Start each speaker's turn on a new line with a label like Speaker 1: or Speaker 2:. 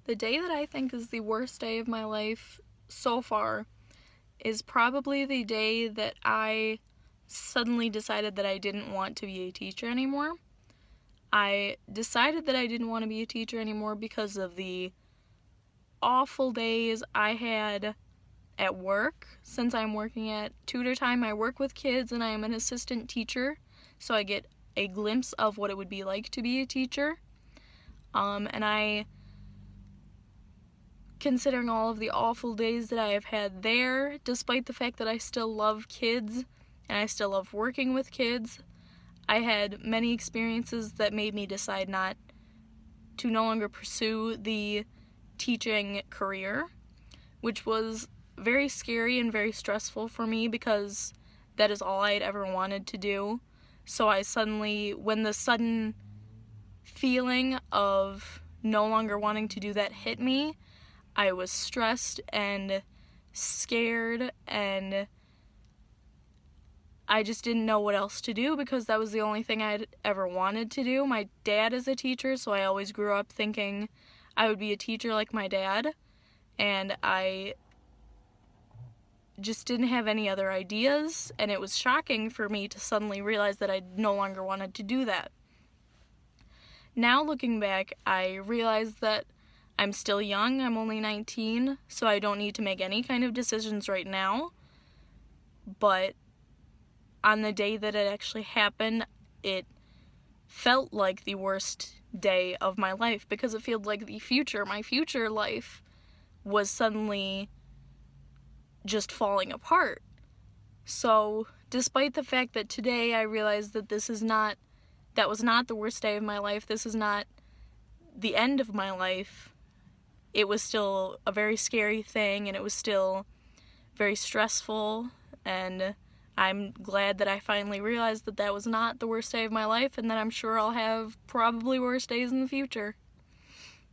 Speaker 1: The day that I think is the worst day of my life so far is probably the day that I suddenly decided that I didn't want to be a teacher anymore. I decided that I didn't want to be a teacher anymore because of the awful days I had at work. Since I'm working at Tutor Time, I work with kids and I am an assistant teacher, so I get a glimpse of what it would be like to be a teacher. And considering all of the awful days that I have had there, despite the fact that I still love kids and I still love working with kids, I had many experiences that made me decide not to no longer pursue the teaching career, which was very scary and very stressful for me because that is all I had ever wanted to do. So when the sudden feeling of no longer wanting to do that hit me, I was stressed and scared, and I just didn't know what else to do because that was the only thing I'd ever wanted to do. My dad is a teacher, so I always grew up thinking I would be a teacher like my dad, and I just didn't have any other ideas, and it was shocking for me to suddenly realize that I no longer wanted to do that. Now looking back, I realize that I'm still young, I'm only 19, so I don't need to make any kind of decisions right now. But on the day that it actually happened, it felt like the worst day of my life because it felt like my future life was suddenly just falling apart. So, despite the fact that today I realized that that was not the worst day of my life, this is not the end of my life, it was still a very scary thing, and it was still very stressful, and I'm glad that I finally realized that that was not the worst day of my life, and that I'm sure I'll have probably worse days in the future.